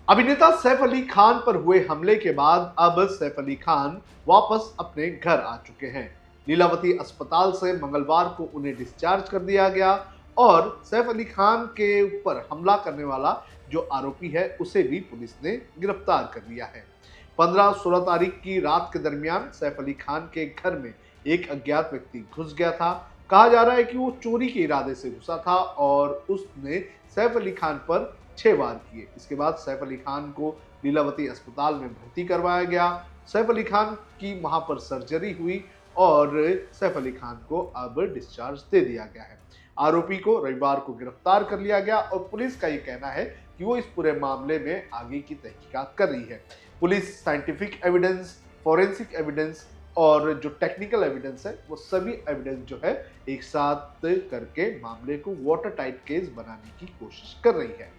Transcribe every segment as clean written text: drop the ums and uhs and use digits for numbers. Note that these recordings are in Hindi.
अभिनेता सैफ अली खान पर हुए हमले के बाद अब सैफ अली खान वापस अपने घर आ चुके हैं। लीलावती अस्पताल से मंगलवार को उन्हें डिस्चार्ज कर दिया गया और सैफ अली खान के ऊपर हमला करने वाला जो आरोपी है उसे भी पुलिस ने गिरफ्तार कर लिया है। 15-16 तारीख की रात के दरमियान सैफ अली खान के घर में एक अज्ञात व्यक्ति घुस गया था। कहा जा रहा है कि वो चोरी के इरादे से घुसा था और उसने सैफ अली खान पर 6 वार किए। इसके बाद सैफ अली खान को लीलावती अस्पताल में भर्ती करवाया गया। सैफ अली खान की वहां पर सर्जरी हुई और सैफ अली खान को अब डिस्चार्ज दे दिया गया है। आरोपी को रविवार को गिरफ्तार कर लिया गया और पुलिस का ये कहना है कि वो इस पूरे मामले में आगे की तहकीकात कर रही है। Police scientific evidence, forensic evidence और जो टेक्निकल एविडेंस है वो सभी एविडेंस जो है एक साथ करके मामले को वाटर टाइट केस बनाने की कोशिश कर रही है।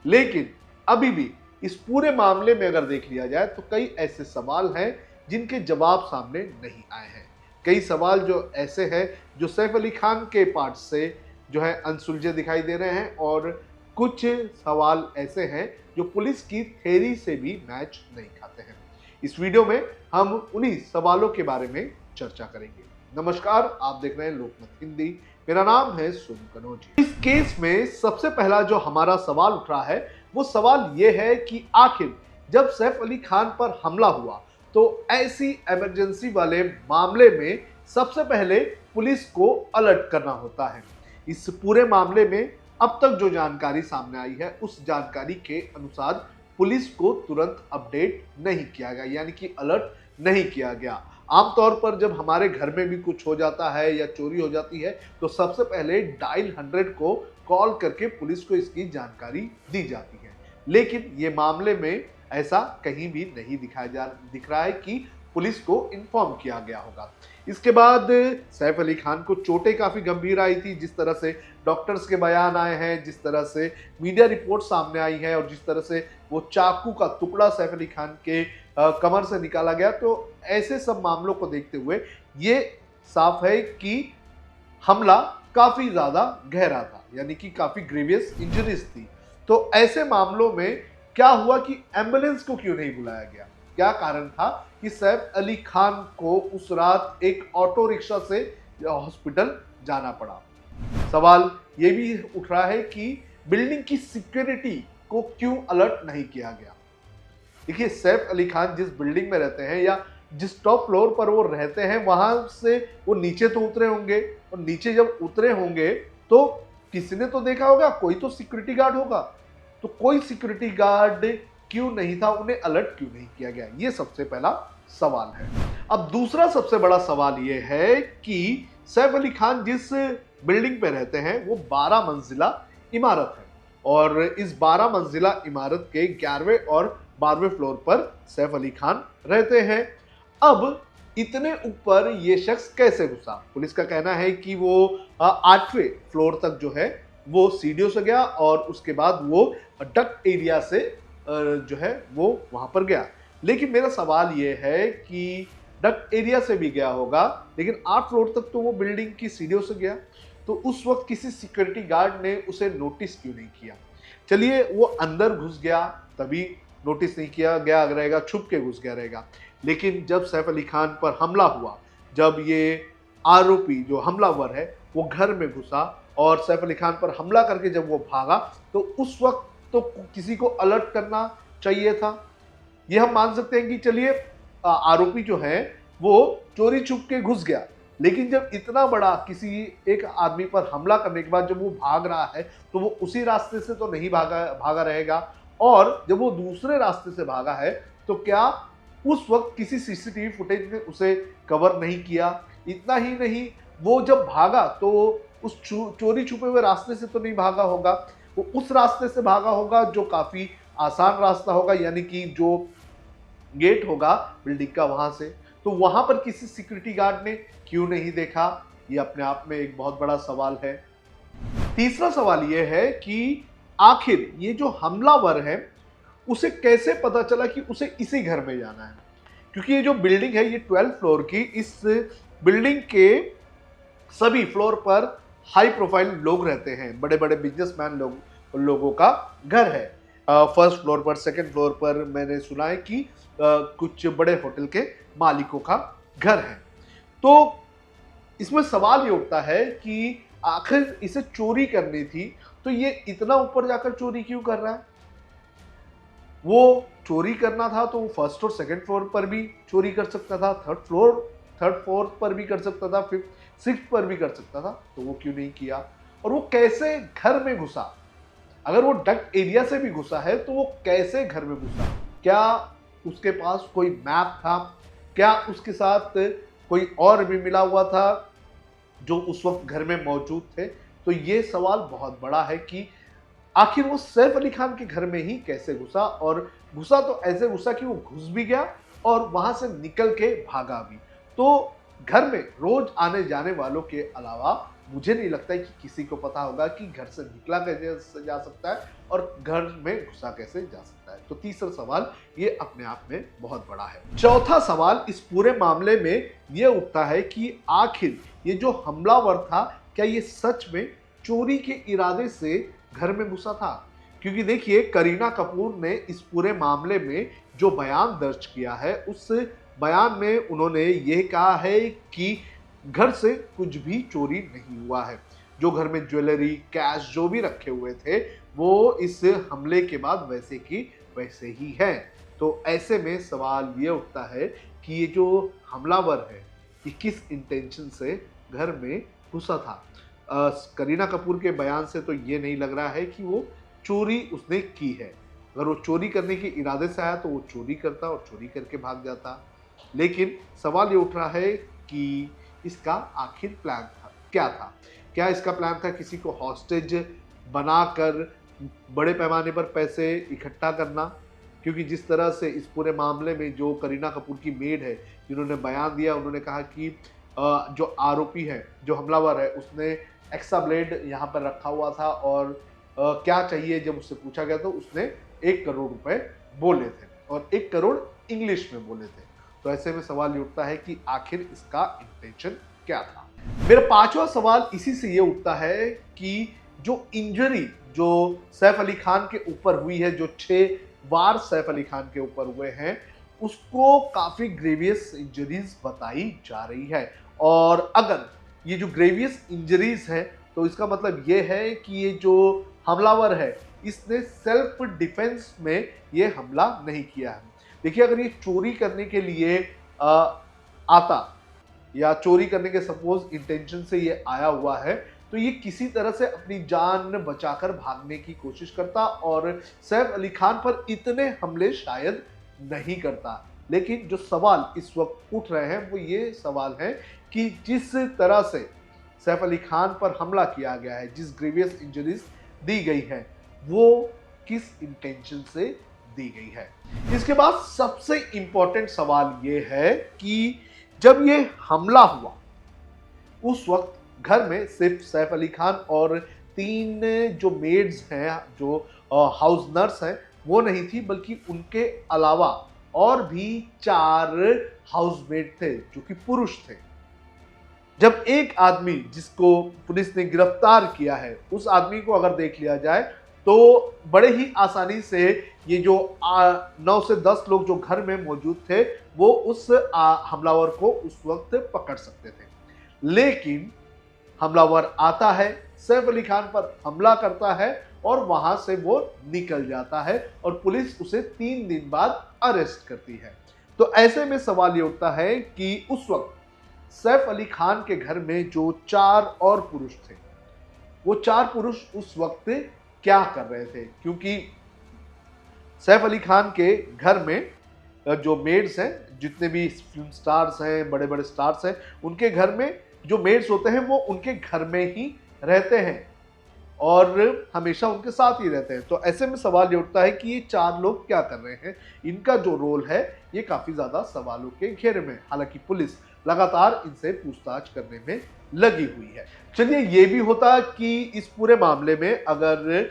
लेकिन अभी भी इस पूरे मामले में अगर देख लिया जाए तो कई ऐसे सवाल हैं जिनके जवाब सामने नहीं आए हैं। कई सवाल जो ऐसे हैं जो सैफ अली खान के पार्ट से जो है अनसुलझे दिखाई दे रहे हैं और कुछ सवाल ऐसे हैं जो पुलिस की थ्योरी से भी मैच नहीं खाते हैं। इस वीडियो में हम उन्हीं सवालों के बारे में चर्चा करेंगे। नमस्कार, आप देख रहे हैं लोकमत हिंदी। मेरा नाम है सोनू कनौजी। इस केस में सबसे पहला जो हमारा सवाल उठ रहा है वो सवाल ये है कि आखिर जब सैफ अली खान पर हमला हुआ तो ऐसी इमरजेंसी वाले मामले में सबसे पहले पुलिस को अलर्ट करना होता है। इस पूरे मामले में अब तक जो जानकारी सामने आई है उस जानकारी के अनुसार पुलिस को तुरंत अपडेट नहीं किया गया, यानी कि अलर्ट नहीं किया गया। आमतौर पर जब हमारे घर में भी कुछ हो जाता है या चोरी हो जाती है तो सबसे पहले डायल 100 को कॉल करके पुलिस को इसकी जानकारी दी जाती है। लेकिन ये मामले में ऐसा कहीं भी नहीं दिख रहा है कि पुलिस को इन्फॉर्म किया गया होगा। इसके बाद सैफ अली खान को चोटें काफ़ी गंभीर आई थी। जिस तरह से डॉक्टर्स के बयान आए हैं, जिस तरह से मीडिया रिपोर्ट सामने आई है और जिस तरह से वो चाकू का टुकड़ा सैफ अली खान के कमर से निकाला गया, तो ऐसे सब मामलों को देखते हुए ये साफ है कि हमला काफ़ी ज़्यादा गहरा था, यानी कि काफ़ी ग्रेवियस इंजरीज थी। तो ऐसे मामलों में क्या हुआ कि एम्बुलेंस को क्यों नहीं बुलाया गया? क्या कारण था कि सैफ अली खान को उस रात एक ऑटो रिक्शा से हॉस्पिटल जाना पड़ा? सवाल ये भी उठ रहा है कि बिल्डिंग की सिक्योरिटी को क्यों अलर्ट नहीं किया गया? देखिए, सैफ अली खान जिस बिल्डिंग में रहते हैं या जिस टॉप फ्लोर पर वो रहते हैं वहां से वो नीचे तो उतरे होंगे और नीचे जब उतरे होंगे तो किसी ने तो देखा होगा, कोई तो सिक्योरिटी गार्ड होगा। तो कोई सिक्योरिटी गार्ड क्यों नहीं था, उन्हें अलर्ट क्यों नहीं किया गया? ये सबसे पहला सवाल है। अब दूसरा सबसे बड़ा सवाल ये है कि सैफ अली खान जिस बिल्डिंग पे रहते हैं वो 12 मंजिला इमारत है और इस 12 मंजिला इमारत के 11वें और 12वें फ्लोर पर सैफ अली खान रहते हैं। अब इतने ऊपर ये शख्स कैसे घुसा? पुलिस का कहना है कि वो 8वें फ्लोर तक जो है वो सीढ़ियों से गया और उसके बाद वो डक्ट एरिया से जो है वो वहां पर गया। लेकिन मेरा सवाल ये है कि डक्ट एरिया से भी गया होगा लेकिन 8 फ्लोर तक तो वो बिल्डिंग की सीढ़ियों से गया, तो उस वक्त किसी सिक्योरिटी गार्ड ने उसे नोटिस क्यों नहीं किया? चलिए, वो अंदर घुस गया तभी नोटिस नहीं किया गया रहेगा, छुप के घुस गया रहेगा। लेकिन जब सैफ अली खान पर हमला हुआ, जब ये आरोपी जो हमलावर है वो घर में घुसा और सैफ अली खान पर हमला करके जब वो भागा, तो उस वक्त तो किसी को अलर्ट करना चाहिए था। ये हम मान सकते हैं कि चलिए आरोपी जो है वो चोरी छुप के घुस गया, लेकिन जब इतना बड़ा किसी एक आदमी पर हमला करने के बाद जब वो भाग रहा है तो वो उसी रास्ते से तो नहीं भागा रहेगा, और जब वो दूसरे रास्ते से भागा है तो क्या उस वक्त किसी सीसीटीवी फुटेज ने उसे कवर नहीं किया? इतना ही नहीं, वो जब भागा तो उस चोरी छुपे हुए रास्ते से तो नहीं भागा होगा, वो उस रास्ते से भागा होगा जो काफी आसान रास्ता होगा, यानी कि जो गेट होगा बिल्डिंग का वहां से। तो वहां पर किसी सिक्योरिटी गार्ड ने क्यों नहीं देखा? ये अपने आप में एक बहुत बड़ा सवाल है। तीसरा सवाल ये है कि आखिर ये जो हमलावर है उसे कैसे पता चला कि उसे इसी घर में जाना है? क्योंकि ये जो बिल्डिंग है ये 12 फ्लोर की, इस बिल्डिंग के सभी फ्लोर पर हाई प्रोफाइल लोग रहते हैं, बड़े बड़े बिजनेसमैन लोगों का घर है। फर्स्ट फ्लोर पर, सेकंड फ्लोर पर मैंने सुना है कि कुछ बड़े होटल के मालिकों का घर है। तो इसमें सवाल ये उठता है कि आखिर इसे चोरी करनी थी तो ये इतना ऊपर जाकर चोरी क्यों कर रहा है? वो चोरी करना था तो वो फर्स्ट और सेकंड फ्लोर पर भी चोरी कर सकता था, थर्ड फ्लोर पर भी कर सकता था, फिफ्थ सिक्स्थ पर भी कर सकता था, तो वो क्यों नहीं किया? और वो कैसे घर में घुसा? अगर वो डक्ट एरिया से भी घुसा है तो वो कैसे घर में घुसा? क्या उसके पास कोई मैप था? क्या उसके साथ कोई और भी मिला हुआ था जो उस वक्त घर में मौजूद थे? तो ये सवाल बहुत बड़ा है कि आखिर वो सैफ अली खान के घर में ही कैसे घुसा, और घुसा तो ऐसे घुसा कि वो घुस भी गया और वहां से निकल के भागा भी। तो घर में रोज आने जाने वालों के अलावा मुझे नहीं लगता है कि किसी को पता होगा कि घर से निकला कैसे जा सकता है और घर में घुसा कैसे जा सकता है। तो तीसरा सवाल ये अपने आप में बहुत बड़ा है। चौथा सवाल इस पूरे मामले में ये उठता है कि आखिर ये जो हमलावर था, क्या ये सच में चोरी के इरादे से घर में घुसा था? क्योंकि देखिए, करीना कपूर ने इस पूरे मामले में जो बयान दर्ज किया है, उस बयान में उन्होंने ये कहा है कि घर से कुछ भी चोरी नहीं हुआ है। जो घर में ज्वेलरी, कैश जो भी रखे हुए थे वो इस हमले के बाद वैसे की वैसे ही है। तो ऐसे में सवाल ये उठता है कि ये जो हमलावर है ये किस इंटेंशन से घर में घुसा था। करीना कपूर के बयान से तो ये नहीं लग रहा है कि वो चोरी उसने की है। अगर वो चोरी करने के इरादे से आया तो वो चोरी करता और चोरी करके भाग जाता। लेकिन सवाल ये उठ रहा है कि इसका आखिर प्लान था क्या था? क्या इसका प्लान था किसी को हॉस्टेज बनाकर बड़े पैमाने पर पैसे इकट्ठा करना? क्योंकि जिस तरह से इस पूरे मामले में जो करीना कपूर की मेड है, जिन्होंने बयान दिया, उन्होंने कहा कि जो आरोपी है, जो हमलावर है, उसने एक्सा ब्लेड यहाँ पर रखा हुआ था और क्या चाहिए जब उससे पूछा गया तो उसने 1 करोड़ रुपए बोले थे और 1 करोड़ इंग्लिश में बोले थे। तो ऐसे में सवाल ये उठता है कि आखिर इसका इंटेंशन क्या था? मेरा पांचवा सवाल इसी से ये उठता है कि जो इंजरी जो सैफ अली खान के ऊपर हुई है, जो 6 वार सैफ अली खान के ऊपर हुए हैं, उसको काफी ग्रेवियस इंजरीज बताई जा रही है। और अगर ये जो ग्रेवियस इंजरीज है तो इसका मतलब ये है कि ये जो हमलावर है इसने सेल्फ डिफेंस में ये हमला नहीं किया है। देखिए, अगर ये चोरी करने के लिए आता या चोरी करने के सपोज इंटेंशन से ये आया हुआ है तो ये किसी तरह से अपनी जान बचाकर भागने की कोशिश करता और सैफ अली खान पर इतने हमले शायद नहीं करता। लेकिन जो सवाल इस वक्त उठ रहे हैं वो ये सवाल है कि जिस तरह से सैफ अली खान पर हमला किया गया है, जिस ग्रेवियस इंजरीज दी गई है, वो किस इंटेंशन से दी गई है। इसके बाद सबसे इंपॉर्टेंट सवाल ये है कि जब ये हमला हुआ उस वक्त घर में सिर्फ सैफ अली खान और 3 जो मेड्स हैं, जो हाउस नर्स हैं, वो नहीं थी, बल्कि उनके अलावा और भी 4 हाउसमेट थे जो कि पुरुष थे। जब एक आदमी जिसको पुलिस ने गिरफ्तार किया है, उस आदमी को अगर देख लिया जाए तो बड़े ही आसानी से ये जो 9 से 10 लोग जो घर में मौजूद थे वो उस हमलावर को उस वक्त पकड़ सकते थे। लेकिन हमलावर आता है, सैफ अली खान पर हमला करता है और वहां से वो निकल जाता है और पुलिस उसे 3 दिन बाद अरेस्ट करती है। तो ऐसे में सवाल ये उठता है कि उस वक्त सैफ अली खान के घर में जो 4 और पुरुष थे, वो 4 पुरुष उस वक्त क्या कर रहे थे? क्योंकि सैफ अली खान के घर में जो मेड्स हैं, जितने भी फिल्म स्टार्स हैं, बड़े बड़े स्टार्स हैं, उनके घर में जो मेड्स होते हैं वो उनके घर में ही रहते हैं और हमेशा उनके साथ ही रहते हैं। तो ऐसे में सवाल ये उठता है कि ये 4 लोग क्या कर रहे हैं? इनका जो रोल है ये काफी ज्यादा सवालों के घेरे में। हालांकि पुलिस लगातार इनसे पूछताछ करने में लगी हुई है। चलिए, ये भी होता कि इस पूरे मामले में अगर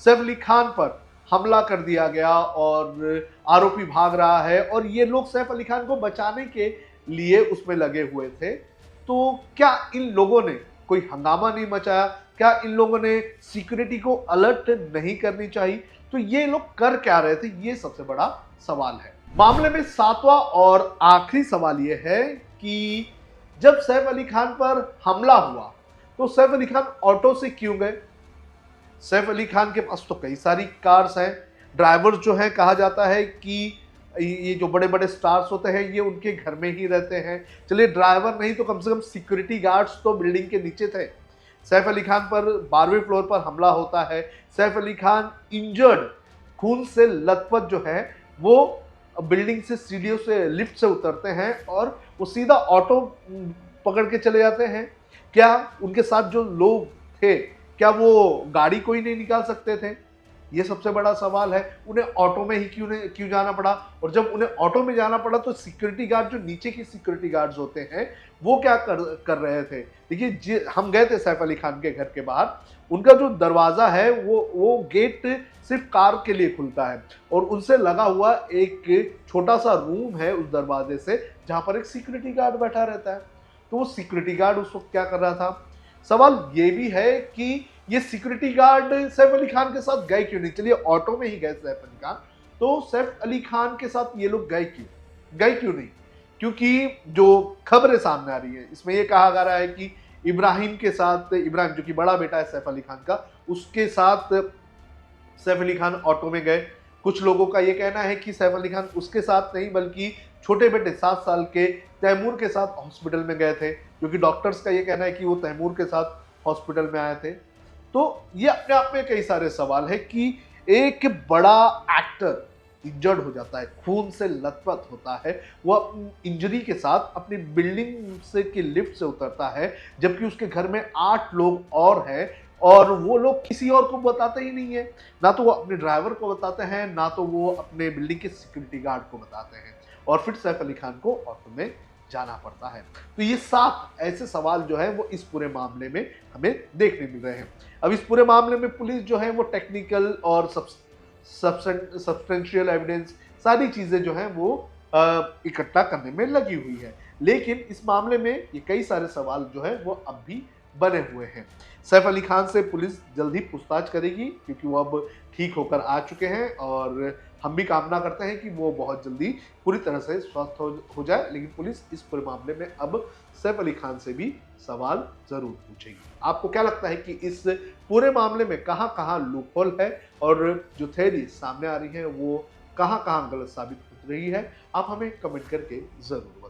सैफ अली खान पर हमला कर दिया गया और आरोपी भाग रहा है और ये लोग सैफ अली खान को बचाने के लिए उसमें लगे हुए थे, तो क्या इन लोगों ने कोई हंगामा नहीं मचाया? क्या इन लोगों ने सिक्योरिटी को अलर्ट नहीं करनी चाहिए? तो ये लोग कर क्या रहे थे, ये सबसे बड़ा सवाल है। मामले में सातवां और आखिरी सवाल यह है कि जब सैफ अली खान पर हमला हुआ तो सैफ अली खान ऑटो से क्यों गए? सैफ अली खान के पास तो कई सारी कार्स हैं। ड्राइवर जो है, कहा जाता है कि ये जो बड़े बड़े स्टार्स होते हैं ये उनके घर में ही रहते हैं। चलिए ड्राइवर नहीं तो कम से कम सिक्योरिटी गार्ड्स तो बिल्डिंग के नीचे थे। सैफ अली खान पर 12वें फ्लोर पर हमला होता है। सैफ अली खान इंजर्ड, खून से लथपथ जो है वो बिल्डिंग से सीढ़ियों से, लिफ्ट से उतरते हैं और वो सीधा ऑटो पकड़ के चले जाते हैं। क्या उनके साथ जो लोग थे, क्या वो गाड़ी कोई नहीं निकाल सकते थे? ये सबसे बड़ा सवाल है। उन्हें ऑटो में ही क्यों जाना पड़ा? और जब उन्हें ऑटो में जाना पड़ा तो सिक्योरिटी गार्ड, जो नीचे की सिक्योरिटी गार्ड्स होते हैं, वो क्या कर रहे थे? देखिए, हम गए थे सैफ अली खान के घर के बाहर, उनका जो दरवाजा है वो गेट सिर्फ कार के लिए खुलता है और उनसे लगा हुआ एक छोटा सा रूम है उस दरवाजे से, जहां पर एक सिक्योरिटी गार्ड बैठा रहता है। तो वो सिक्योरिटी गार्ड उस वक्त क्या कर रहा था? सवाल ये भी है कि ये सिक्योरिटी गार्ड सैफ अली खान के साथ गए क्यों नहीं? चलिए ऑटो में ही गए सैफ अली खान, तो सैफ अली खान के साथ ये लोग गए क्यों नहीं? क्योंकि जो खबरें सामने आ रही है इसमें ये कहा जा रहा है कि इब्राहिम के साथ, इब्राहिम जो कि बड़ा बेटा है सैफ अली खान का, उसके साथ सैफ अली खान ऑटो में गए। कुछ लोगों का ये कहना है कि सैफ अली खान उसके साथ नहीं बल्कि छोटे बेटे 7 साल के तैमूर के साथ हॉस्पिटल में गए थे, क्योंकि डॉक्टर्स का ये कहना है कि वो तैमूर के साथ हॉस्पिटल में आए थे। तो ये अपने आप में कई सारे सवाल है कि एक बड़ा एक्टर इंजर्ड हो जाता है, खून से लथपथ होता है, वो इंजरी के साथ अपनी बिल्डिंग से की लिफ्ट से उतरता है, जबकि उसके घर में 8 लोग और हैं और वो लोग किसी और को बताते ही नहीं है। ना तो वो अपने ड्राइवर को बताते हैं, ना तो वो अपने बिल्डिंग के सिक्योरिटी गार्ड को बताते हैं, और फिर सैफ अली खान को ऑटो में जाना पड़ता है। तो ये 7 ऐसे सवाल जो है वो इस पूरे मामले में हमें देखने मिल रहे हैं। अब इस पूरे मामले में पुलिस जो है वो टेक्निकल और सब्सटेंशियल एविडेंस, सारी चीजें जो हैं वो इकट्ठा करने में लगी हुई है। लेकिन इस मामले में ये कई सारे सवाल जो है वो अब भी बने हुए हैं। सैफ अली खान से पुलिस जल्द ही पूछताछ करेगी, क्योंकि वो अब ठीक होकर आ चुके हैं और हम भी कामना करते हैं कि वो बहुत जल्दी पूरी तरह से स्वस्थ हो जाए। लेकिन पुलिस इस पूरे मामले में अब सैफ अली खान से भी सवाल जरूर पूछेगी। आपको क्या लगता है कि इस पूरे मामले में कहाँ कहाँ लूपहोल है और जो थ्योरी सामने आ रही है वो कहाँ कहाँ गलत साबित हो रही है? आप हमें कमेंट करके जरूर